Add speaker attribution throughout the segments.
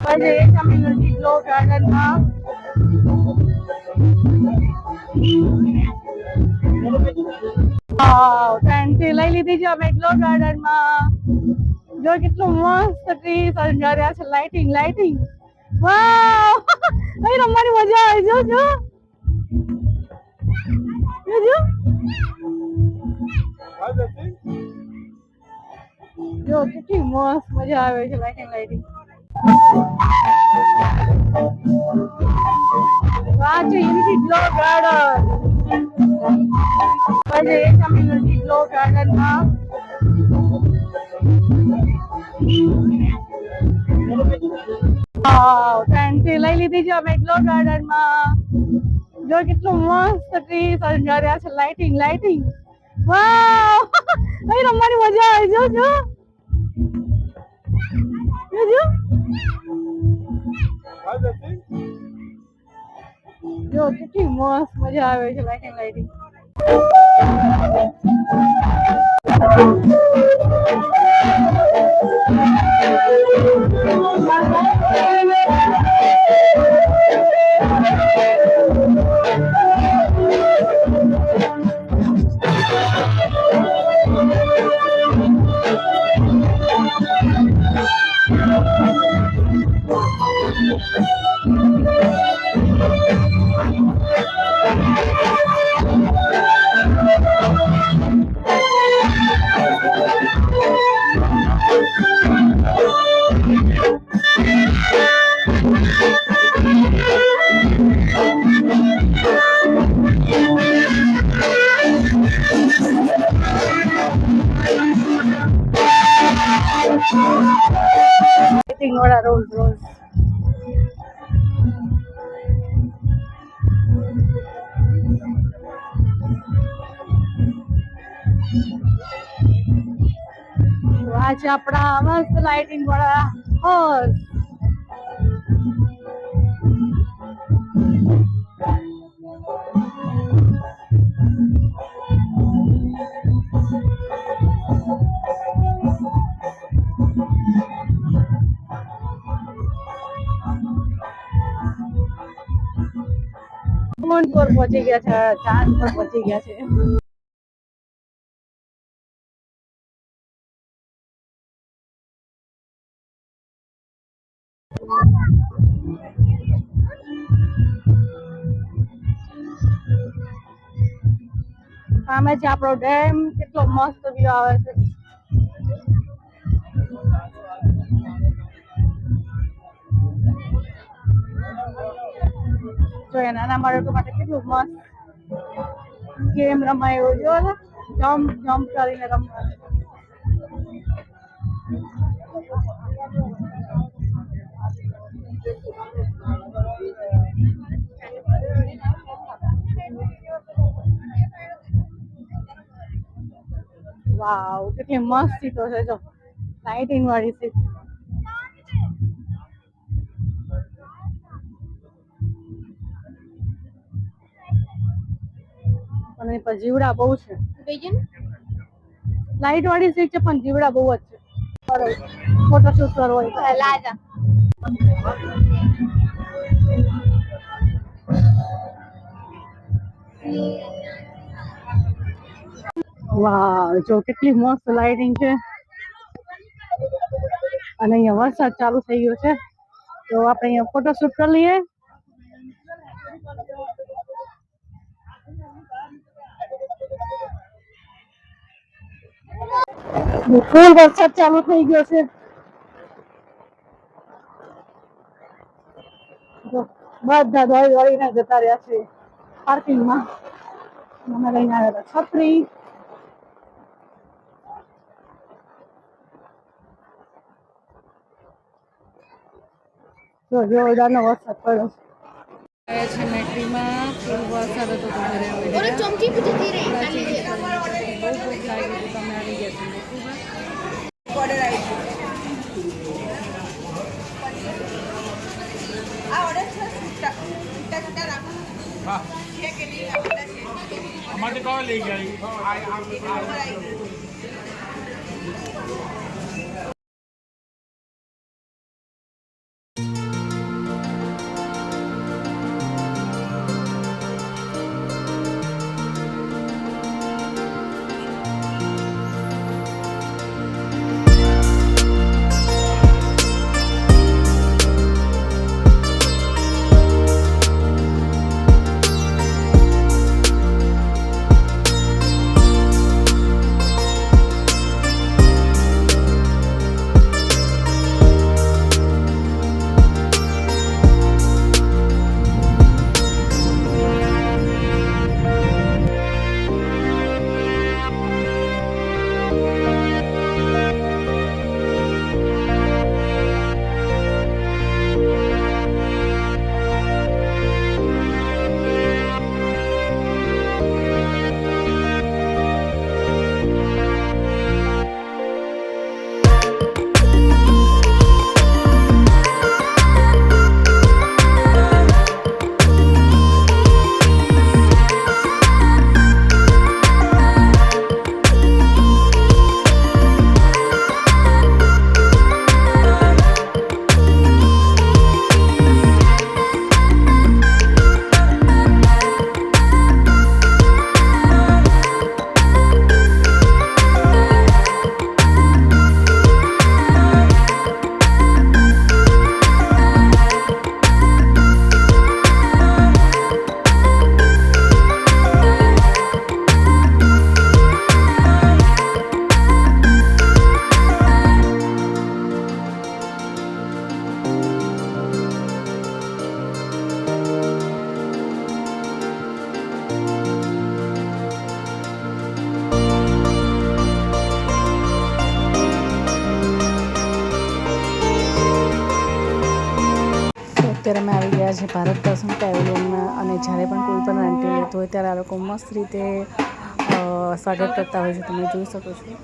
Speaker 1: પછી community glow ગાર્ડનમાં fancy લઈ લીધી છે અમે ગ્લો ગાર્ડનમાં. જો કેટલું મસ્ત ટ્રી શણગાર્યા છે. લાઇટિંગ લાઇટિંગ વાવ અહીં રમવાની મજા આવે. જો જો જો જો કેટલી મસ્ત મજા આવે છે. લાઇટિંગ લાઇટિંગ આ છે યુનિટી ગ્લો ગાર્ડન. પછી કમ્યુનિટી ગ્લો ગાર્ડનમાં ફેન્સી લઈ લીધી છે અમે ગ્લો ગાર્ડનમાં. જો કેટલું મસ્ત ટ્રી શણગાર્યા છે. લાઇટિંગ લાઇટિંગ વાવ અહીં રમવાની મજા આવે. જો જો જો જો કેટલી મસ્ત મજા આવે છે. લાઇટિંગ લાઇટિંગ વાળા રોજ રોજ આ છે આપણા મસ્ત લાઇટિંગ વાળા હોર્સ. મૂન પર પહોંચી ગયા છે. ચાંદ પર પહોંચી ગયા છે. સામે છે આપણો ડેમ. કેટલો મસ્ત વ્યૂ આવે છે. જો નાના બાળકો માટે કેટલું મસ્ત ગેમ રમાય એવું. જો ને જમ્પ જમ્પ કરીને રમવાનું. વાવ કેટલી મસ્ત સીટો છે. જો લાઇટિંગ વાળી સીટ. અને પર જીવડા બહુ છે. લાઇટ વાળી સીટ છે પણ જીવડા બહુ જ છે. ફોટોશૂટ કરવો હોય લાજા. વાહ જો કેટલી મસ્ત લાઇટિંગ છે. અને અહીંયા વરસાદ ચાલુ થઈ ગયો છે તો આપણે અહીંયા ફોટોશૂટ કરી લઈએ. ફૂલ વરસાદ ચાલુ થઈ ગયો છે. બધા દોડી દોડીને જતા રહ્યા છે પાર્કિંગમાં. અમે લઈને આવ્યા હતા છત્રી. જો જોરદારનો વરસાદ પડ્યો છે. મેટ્રીમાં ફૂલ વરસાદ હતો તો ઘરે આવી ગયા. ચમચી પૂછતી રહી બહુ ભૂખ લાગી હતી. તમે આવી ગયા છો મેટ્રીમાં. ઓર્ડર આવી ગયો. આ ઓર્ડર છે છૂટા છૂટા રાખો. હા છે કે નહીં આપતા છે. અમારે તો લઈ ગયા. આવ્યા છે ભારત દર્શન પેવેલિયનમાં, અને જ્યારે પણ કોઈ પણ રેન્ટલ લેતો હોય ત્યારે આ લોકો મસ્ત રીતે સ્વાગત કરતા હોય છે, તમે જોઈ શકો છો.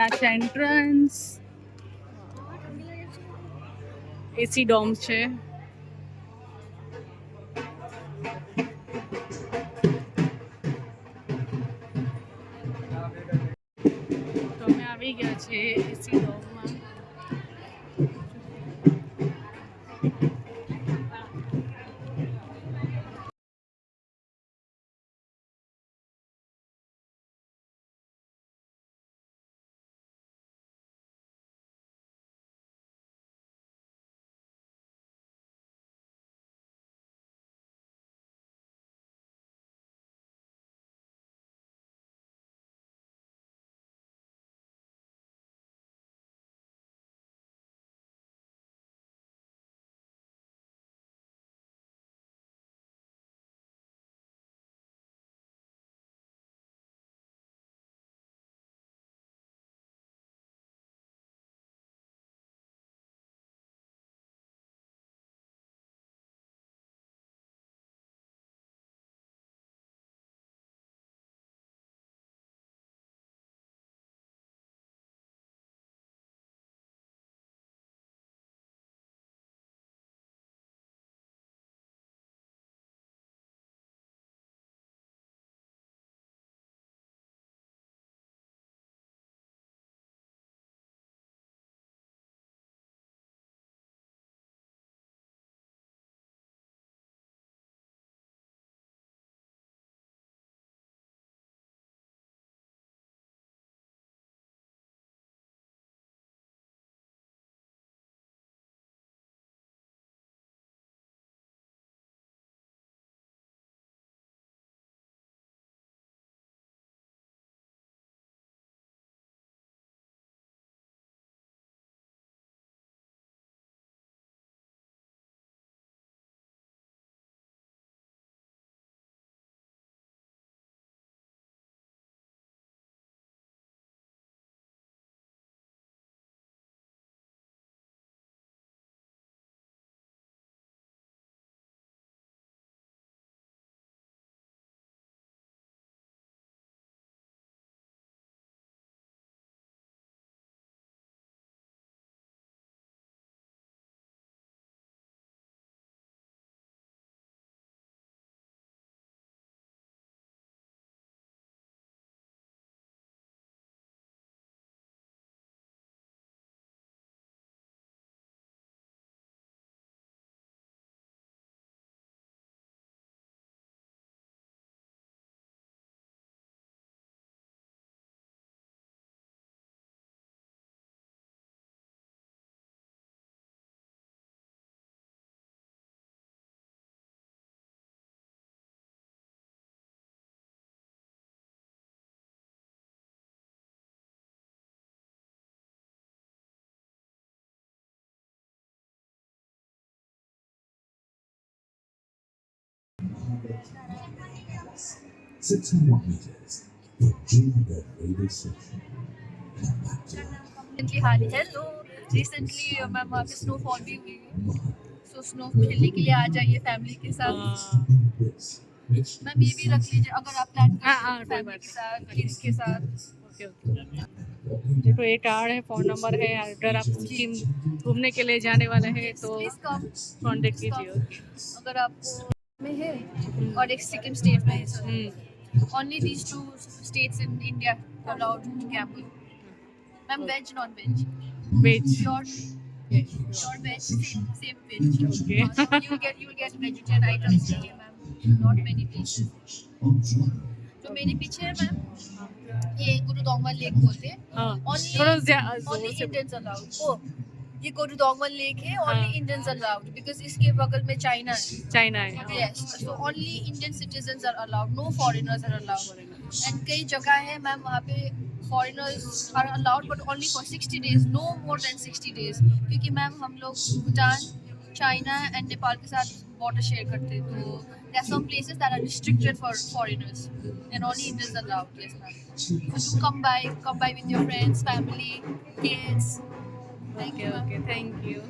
Speaker 1: આ છે એન્ટ્રન્સ, એસી ડોમ છે. તો અમે આવી ગયા છે એસી ડોમમાં.
Speaker 2: हेलो, रिसेंटली मैम वहाँ पे स्नोफॉल भी हुई है, सो स्नो खेलने के लिए आ जाइए फैमिली के साथ. मैम ये भी रख लीजिए अगर आप प्लान
Speaker 1: हाँ,
Speaker 2: करें
Speaker 1: कोई
Speaker 2: फैमिली
Speaker 1: बात
Speaker 2: के साथ, किड्स के साथ.
Speaker 1: Okay okay. देखो ये कार्ड है, फ़ोन नंबर है, अगर आप सिक्किम घूमने के लिए जाने वाले हैं तो
Speaker 2: प्लीज कम।
Speaker 1: कांटेक्ट कीजिए। ओके।
Speaker 2: अगर आपको में है और एक सिक्किम स्टेट में है sir, only these two states in India allowed to gamble. Ma'am veg non veg?
Speaker 1: Veg.
Speaker 2: Pure veg, same veg.
Speaker 1: Okay.
Speaker 2: You will get vegetarian items here ma'am, not many places। जो मेरे पीछे है ma'am, ये गुरुदोंगमा lake बोलते हैं।
Speaker 1: हाँ, थोड़ा
Speaker 2: Only
Speaker 1: जोर से
Speaker 2: Indians allowed। ओ, ये गुरुदोंगमा लेक है,
Speaker 1: हाँ।
Speaker 2: only Indians allowed because इसके बगल में चाइना है।
Speaker 1: चाइना है।
Speaker 2: Yes, so only Indian citizens are allowed, no foreigners are allowed। And कई जगह है मैम वहाँ पे foreigners are allowed but only for 60 days, no more than 60 days। क्योंकि मैम हम लोग भूटान, चाइना एंड नेपाल के साथ बॉर्डर शेयर करते हैं, तो there are some places that are restricted for foreigners and only Indians are allowed। Yes ma'am, so do come by with your friends, family, kids। Thank you
Speaker 1: okay
Speaker 2: ma'am।
Speaker 1: Okay, thank you.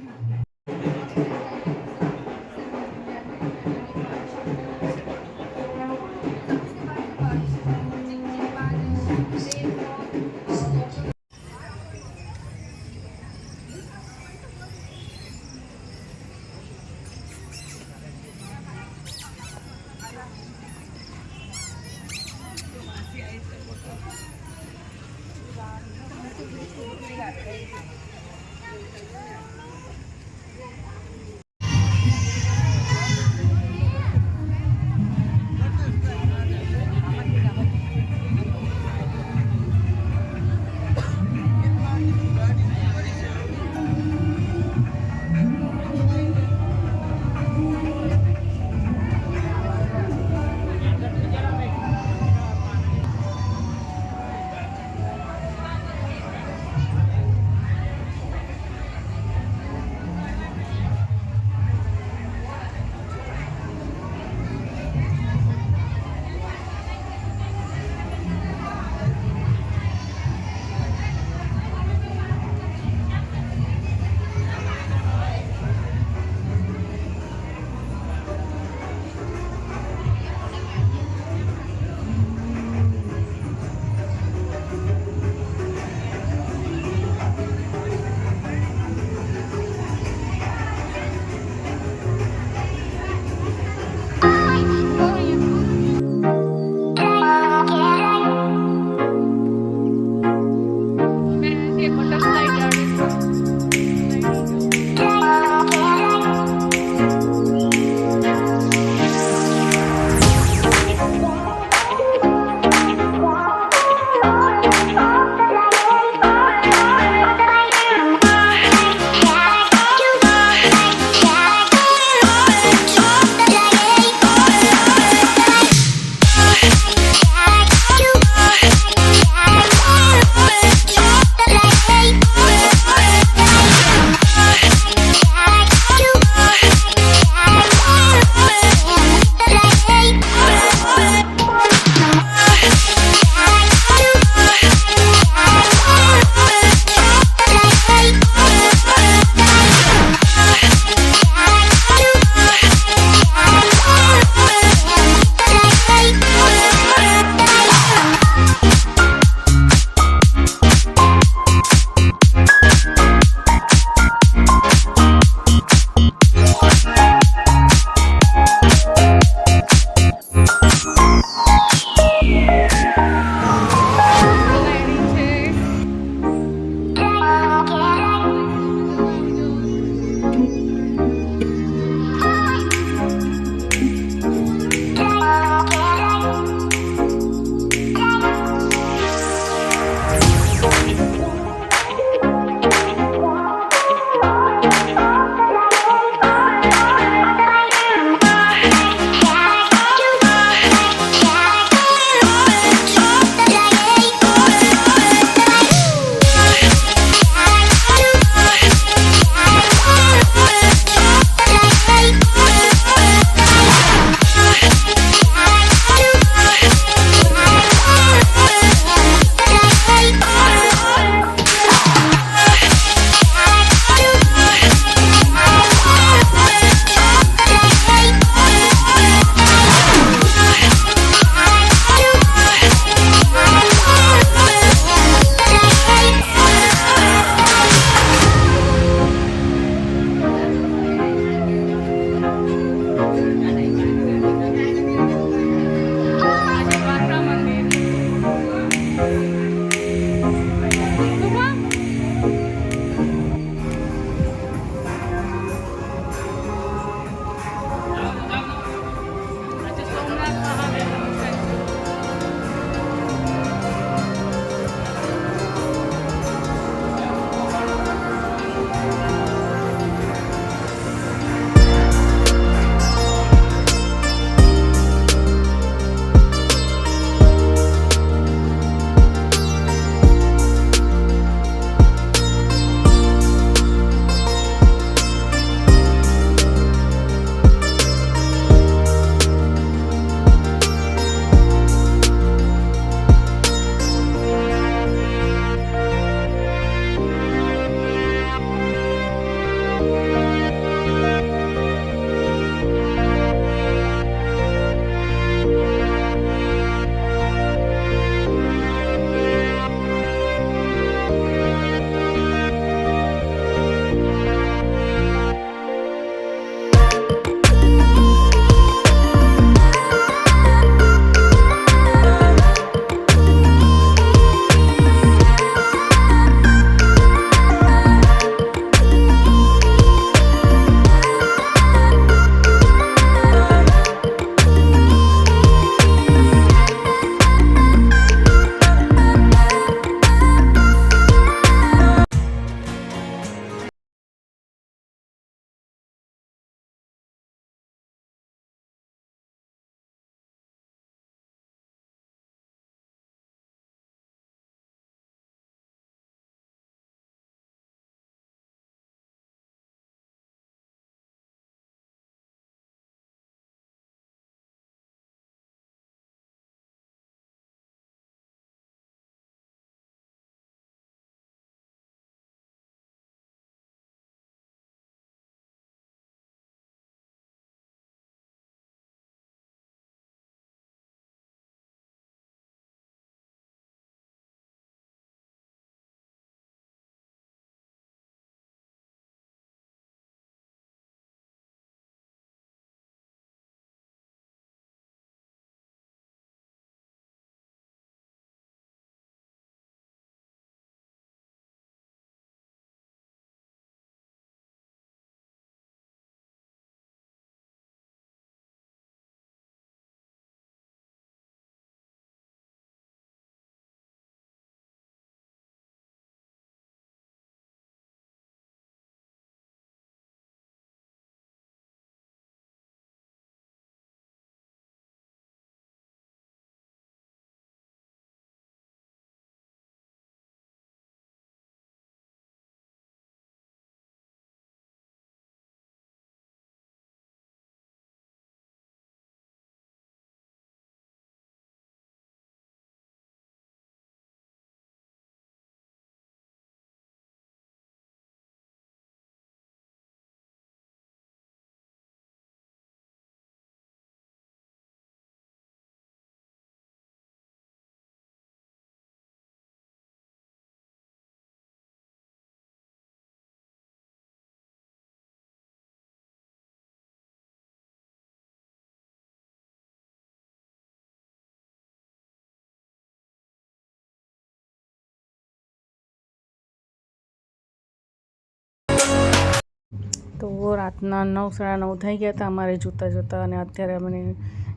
Speaker 1: તો રાતના 9 સાડા 9 થઈ ગયા હતા અમારે જોતાં જોતાં, અને અત્યારે અમે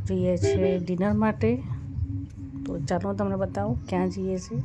Speaker 1: જઈએ છીએ ડિનર માટે. તો ચાલો હું તમને બતાવું ક્યાં જઈએ છીએ.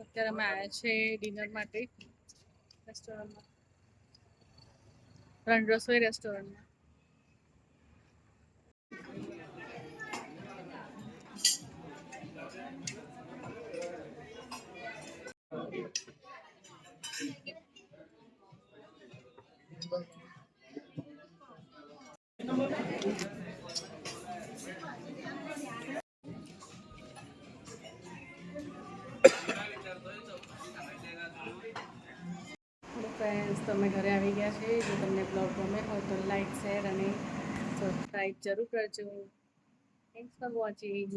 Speaker 1: અત્યારે અમે આવ્યા છે ડિનર માટે રેસ્ટોરન્ટમાં, રસોઈ રેસ્ટોરન્ટમાં. ફ્રેન્ડ્સ, તમે ઘરે આવી ગયા છે. જો તમને બ્લોગ ગમે હોય તો લાઈક, શેર અને સબસ્ક્રાઈબ જરૂર કરજો. Thanks for watching.